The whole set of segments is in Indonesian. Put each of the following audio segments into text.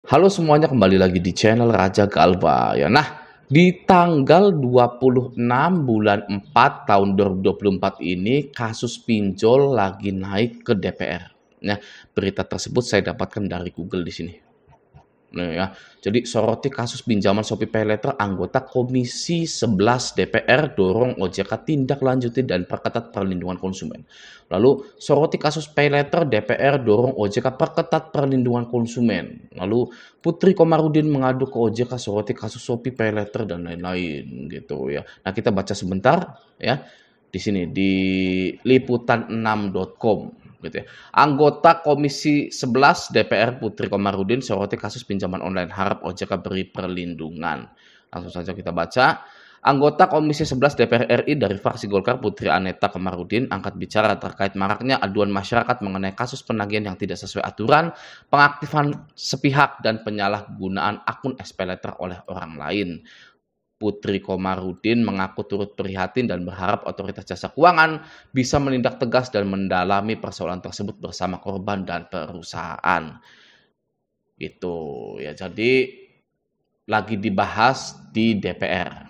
Halo semuanya, kembali lagi di channel Raja Galba ya. Nah, di tanggal 26 bulan 4 tahun 2024 ini kasus pinjol lagi naik ke DPR. Nah, berita tersebut saya dapatkan dari Google di sini. Nah ya, jadi soroti kasus pinjaman Shopee Paylater, anggota Komisi 11 DPR dorong OJK tindak lanjuti dan perketat perlindungan konsumen. Lalu soroti kasus Paylater, DPR dorong OJK perketat perlindungan konsumen. Lalu Putri Komarudin mengadu ke OJK soroti kasus Shopee Paylater dan lain-lain gitu ya. Nah, kita baca sebentar ya di sini di liputan6.com. Gitu ya. Anggota Komisi 11 DPR Putri Komarudin soroti kasus pinjaman online, harap OJK beri perlindungan. Langsung saja kita baca. Anggota Komisi 11 DPR RI dari fraksi Golkar Putri Aneta Komarudin angkat bicara terkait maraknya aduan masyarakat mengenai kasus penagihan yang tidak sesuai aturan, pengaktifan sepihak dan penyalahgunaan akun SPayLater oleh orang lain. Putri Komarudin mengaku turut prihatin dan berharap otoritas jasa keuangan bisa menindak tegas dan mendalami persoalan tersebut bersama korban dan perusahaan. Gitu ya. Jadi lagi dibahas di DPR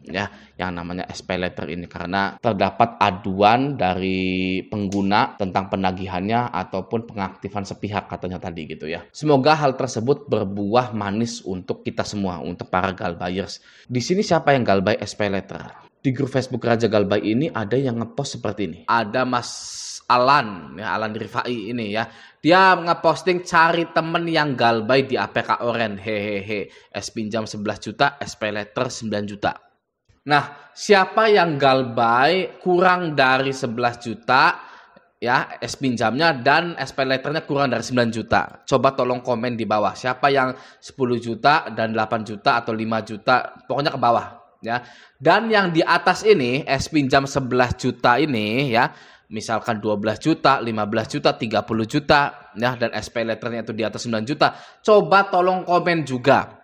ya, yang namanya SPayLater ini, karena terdapat aduan dari pengguna tentang penagihannya ataupun pengaktifan sepihak katanya tadi gitu ya. Semoga hal tersebut berbuah manis untuk kita semua, untuk para Galbayers. Di sini siapa yang Galbay SPayLater? Di grup Facebook Raja Galbay ini ada yang ngepost seperti ini. Ada Mas Alan, ya Alan Rifai ini ya. Dia ngeposting cari temen yang Galbay di APK Oren, hehehe. S pinjam 11 juta, SPayLater 9 juta. Nah, siapa yang Galbay kurang dari 11 juta ya S pinjamnya dan SPayLaternya kurang dari 9 juta? Coba tolong komen di bawah. Siapa yang 10 juta dan 8 juta atau 5 juta, pokoknya ke bawah ya. Dan yang di atas ini S pinjam 11 juta ini ya, misalkan 12 juta, 15 juta, 30 juta ya, dan SPayLaternya itu di atas 9 juta. Coba tolong komen juga.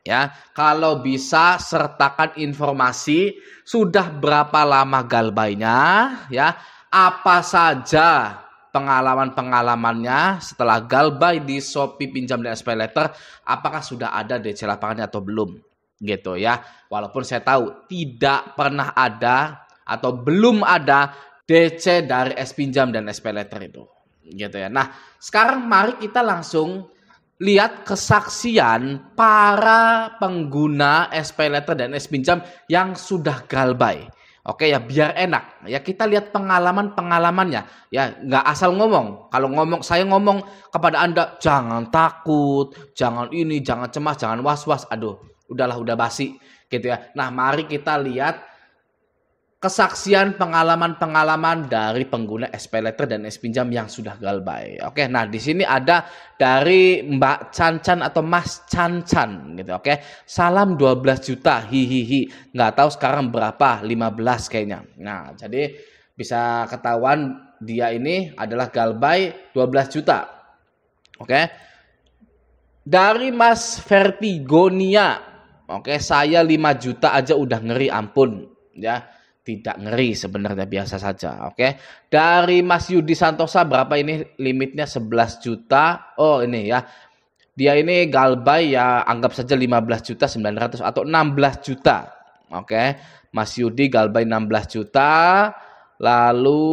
Ya, kalau bisa sertakan informasi sudah berapa lama Galbaynya, ya, apa saja pengalaman-pengalamannya setelah Galbay di Shopee pinjam dan SPayLater, apakah sudah ada DC lapangannya atau belum, gitu ya. Walaupun saya tahu tidak pernah ada atau belum ada DC dari S pinjam dan SPayLater itu, gitu ya. Nah, sekarang mari kita langsung lihat kesaksian para pengguna SPayLater dan S pinjam yang sudah Galbay. Oke ya, biar enak ya, kita lihat pengalamannya ya, nggak asal ngomong. Kalau saya ngomong kepada Anda, jangan takut, jangan ini, jangan cemas, jangan was-was, aduh udahlah, udah basi gitu ya. Nah, mari kita lihat kesaksian pengalaman-pengalaman dari pengguna SPayLater dan S pinjam yang sudah Galbay. Oke, nah di sini ada dari Mbak Cancan atau Mas Cancan gitu. Oke, salam 12 juta, hihihi. Nggak tahu sekarang berapa, 15 kayaknya. Nah, jadi bisa ketahuan dia ini adalah Galbay 12 juta. Oke. Dari Mas Vertigonia. Oke, saya 5 juta aja udah ngeri, ampun ya. Tidak ngeri sebenarnya, biasa saja. Oke. Dari Mas Yudi Santosa, berapa ini limitnya? 11 juta. Oh, ini ya. Dia ini Galbay ya, anggap saja 15 juta 900 atau 16 juta. Oke. Mas Yudi Galbay 16 juta. Lalu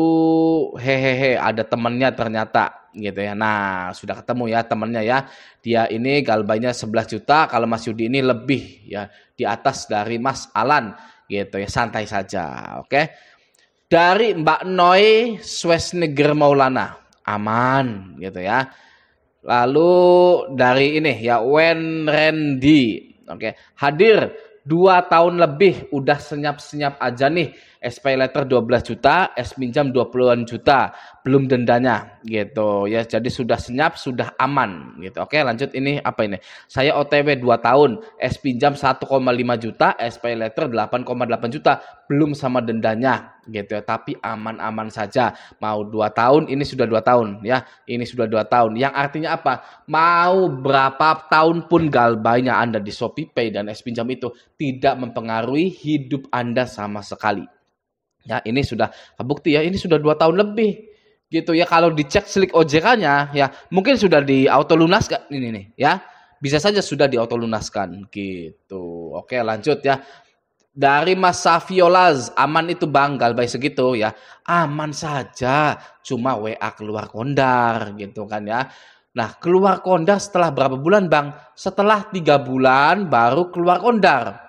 hehehe, ada temennya ternyata gitu ya. Nah, sudah ketemu ya temennya ya. Dia ini Galbaynya 11 juta, kalau Mas Yudi ini lebih ya, di atas dari Mas Alan gitu ya, santai saja. Oke. Dari Mbak Noi Swesneger Maulana, aman gitu ya. Lalu dari ini ya, Wen Randy, oke, hadir 2 tahun lebih udah senyap-senyap aja nih. SPayLater 12 juta, S pinjam 20-an juta, belum dendanya gitu ya. Jadi sudah senyap, sudah aman gitu. Oke, lanjut ini apa ini? Saya OTW 2 tahun, S pinjam 1,5 juta, SPayLater 8,8 juta, belum sama dendanya gitu ya. Tapi aman-aman saja. Mau 2 tahun, ini sudah 2 tahun ya. Ini sudah 2 tahun. Yang artinya apa? Mau berapa tahun pun Galbaynya Anda di ShopeePay dan S pinjam itu tidak mempengaruhi hidup Anda sama sekali. Ya, ini sudah terbukti ya, ini sudah 2 tahun lebih gitu ya. Kalau dicek slip OJK-nya ya, mungkin sudah di auto lunas ini nih ya. bisa saja sudah diautolunaskan gitu. Oke, lanjut ya. Dari Mas Safiolaz, aman itu Bang, Galbay segitu ya. Aman saja, cuma WA keluar kondar gitu kan ya. Nah, keluar kondar setelah berapa bulan Bang? Setelah 3 bulan baru keluar kondar.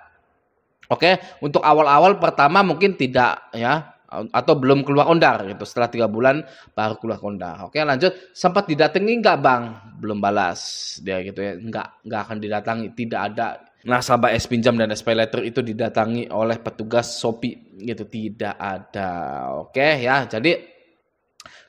Oke, untuk awal-awal pertama mungkin tidak ya, atau belum keluar kondar gitu. Setelah 3 bulan baru keluar kondar. Oke, lanjut. Sempat didatangi enggak Bang? Belum balas dia gitu ya. Enggak akan didatangi, tidak ada nasabah es pinjam dan SP letter itu didatangi oleh petugas Shopee gitu, tidak ada. Oke ya, jadi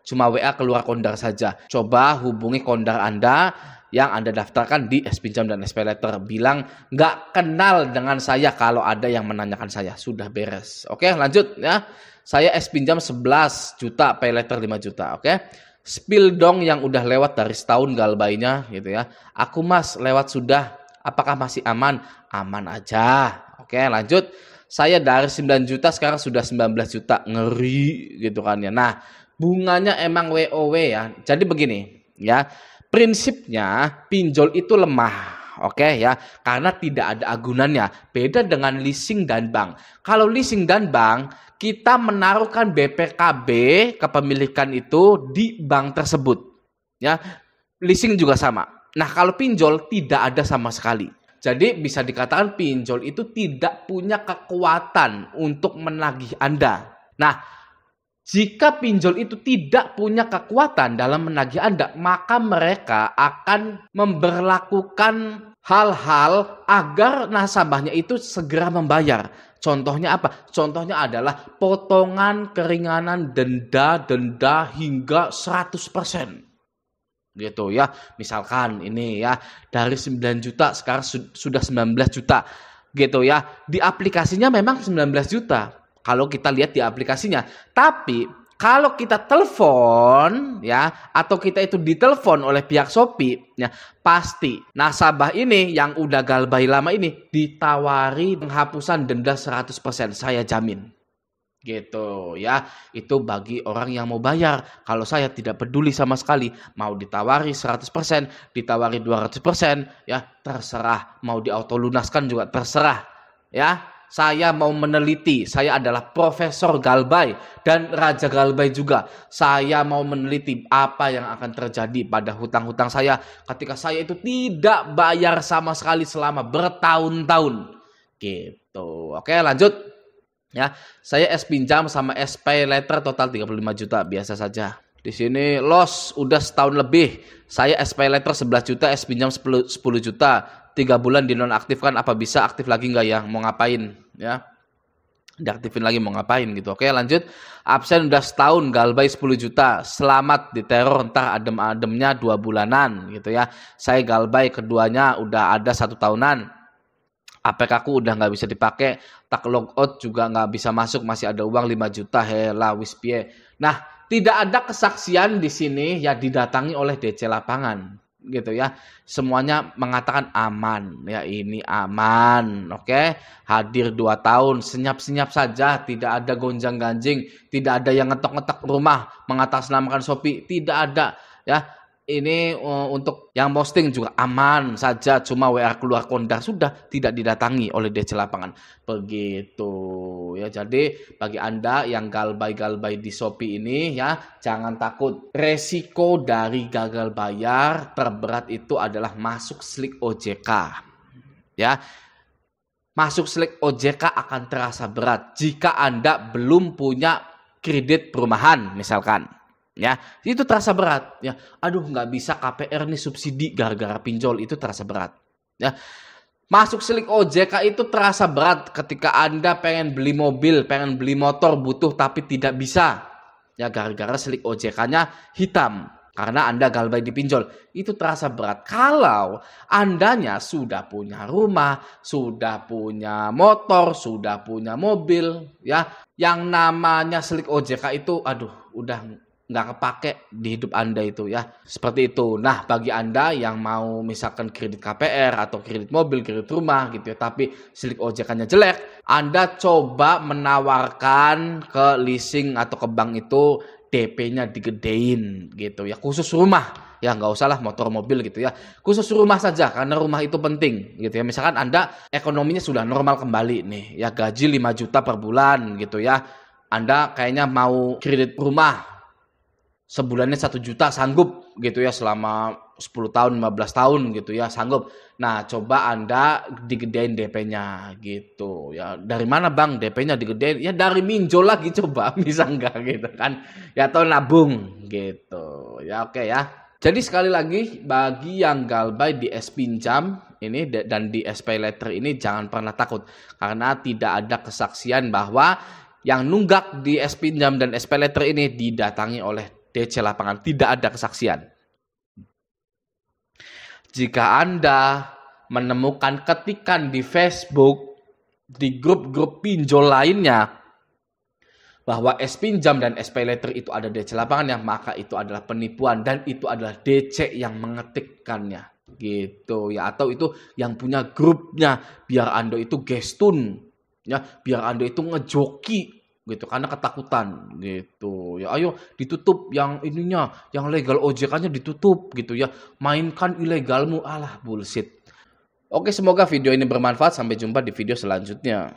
cuma WA keluar kondar saja. Coba hubungi kondar Anda yang Anda daftarkan di es pinjam dan SP letter. Bilang nggak kenal dengan saya kalau ada yang menanyakan saya. Sudah beres. Oke, lanjut ya. Saya es pinjam 11 juta, pay letter 5 juta. Oke. Spill dong yang udah lewat dari setahun Galbaynya gitu ya. Aku Mas lewat sudah. Apakah masih aman? Aman aja. Oke, lanjut. Saya dari 9 juta sekarang sudah 19 juta. Ngeri gitu kan ya. Nah, bunganya emang WOW ya. Jadi begini ya. Prinsipnya pinjol itu lemah. Oke ya, karena tidak ada agunannya. Beda dengan leasing dan bank. Kalau leasing dan bank, kita menaruhkan BPKB kepemilikan itu di bank tersebut. Ya, leasing juga sama. Nah, kalau pinjol tidak ada sama sekali. Jadi bisa dikatakan pinjol itu tidak punya kekuatan untuk menagih Anda. Nah, jika pinjol itu tidak punya kekuatan dalam menagih Anda, maka mereka akan memberlakukan hal-hal agar nasabahnya itu segera membayar. Contohnya apa? Contohnya adalah potongan keringanan denda hingga 100%. Gitu ya. Misalkan ini ya, dari 9 juta sekarang sudah 19 juta. Gitu ya. Di aplikasinya memang 19 juta. Kalau kita lihat di aplikasinya. Tapi kalau kita telepon ya, atau kita itu ditelepon oleh pihak Shopee ya, pasti nasabah ini yang udah Galbay lama ini ditawari penghapusan denda 100%, saya jamin. Gitu ya. Itu bagi orang yang mau bayar. Kalau saya tidak peduli sama sekali, mau ditawari 100%, ditawari 200% ya, terserah. Mau diautolunaskan juga terserah ya. Saya mau meneliti, saya adalah Profesor Galbay dan Raja Galbay juga. Saya mau meneliti apa yang akan terjadi pada hutang-hutang saya ketika saya itu tidak bayar sama sekali selama bertahun-tahun. Gitu. Oke, lanjut. Ya, saya es pinjam sama SP letter total 35 juta, biasa saja. Di sini loss udah setahun lebih. Saya SP letter 11 juta, es pinjam 10 juta. 3 bulan dinonaktifkan, apa bisa aktif lagi nggak ya? Mau ngapain ya? Diaktifin lagi mau ngapain gitu. Oke, lanjut. Absen udah setahun, Galbay 10 juta. Selamat diteror, entar adem-ademnya 2 bulanan gitu ya. Saya Galbay keduanya udah ada 1 tahunan. APK ku udah nggak bisa dipakai, tak logout juga nggak bisa masuk, masih ada uang 5 juta, hela wispie. Nah, tidak ada kesaksian di sini ya, didatangi oleh DC lapangan gitu ya. Semuanya mengatakan aman ya, ini aman. Oke, hadir 2 tahun, senyap-senyap saja, tidak ada gonjang-ganjing, tidak ada yang ngetok-ngetok rumah mengatasnamakan Shopee, tidak ada ya. Ini untuk yang posting juga aman saja, cuma WA keluar kondar sudah, tidak didatangi oleh DC lapangan. Begitu ya. Jadi bagi Anda yang galbay-galbay di Shopee ini ya, jangan takut. Resiko dari gagal bayar terberat itu adalah masuk slick OJK. Ya. Masuk slick OJK akan terasa berat jika Anda belum punya kredit perumahan misalkan. Ya, itu terasa berat ya. Aduh, nggak bisa KPR nih subsidi gara-gara pinjol, itu terasa berat ya. Masuk slick OJK itu terasa berat ketika Anda pengen beli mobil, pengen beli motor, butuh tapi tidak bisa ya, gara-gara slick OJK-nya hitam karena Anda galbay dipinjol. Itu terasa berat. Kalau Andanya sudah punya rumah, sudah punya motor, sudah punya mobil ya, yang namanya slick OJK itu aduh udah nggak kepake di hidup Anda itu ya, seperti itu. Nah, bagi Anda yang mau misalkan kredit KPR atau kredit mobil, kredit rumah gitu ya, tapi slick OJK-nya jelek, Anda coba menawarkan ke leasing atau ke bank itu DP-nya digedein gitu ya, khusus rumah ya, nggak usah lah motor mobil gitu ya, khusus rumah saja karena rumah itu penting gitu ya. Misalkan Anda ekonominya sudah normal kembali nih ya, gaji 5 juta per bulan gitu ya, Anda kayaknya mau kredit rumah sebulannya 1 juta sanggup gitu ya, selama 10 tahun 15 tahun gitu ya, sanggup. Nah, coba Anda digedein DP-nya gitu ya. Dari mana Bang DP-nya digedein? Ya dari minjol lagi coba, bisa enggak gitu kan. Ya atau nabung gitu. Ya oke ya. Jadi sekali lagi bagi yang galbay di S pinjam ini dan di SP letter ini jangan pernah takut, karena tidak ada kesaksian bahwa yang nunggak di S pinjam dan SP letter ini didatangi oleh DC lapangan. Tidak ada kesaksian. Jika Anda menemukan ketikan di Facebook, di grup-grup pinjol lainnya, bahwa S pinjam dan SP letter itu ada DC lapangannya, maka itu adalah penipuan dan itu adalah DC yang mengetikkannya gitu ya, atau itu yang punya grupnya, biar Anda itu gestun ya, biar Anda itu ngejoki gitu karena ketakutan gitu ya. Ayo ditutup yang ininya, yang legal OJK-nya ditutup gitu ya, mainkan ilegalmu. Alah bullshit. Oke, semoga video ini bermanfaat. Sampai jumpa di video selanjutnya.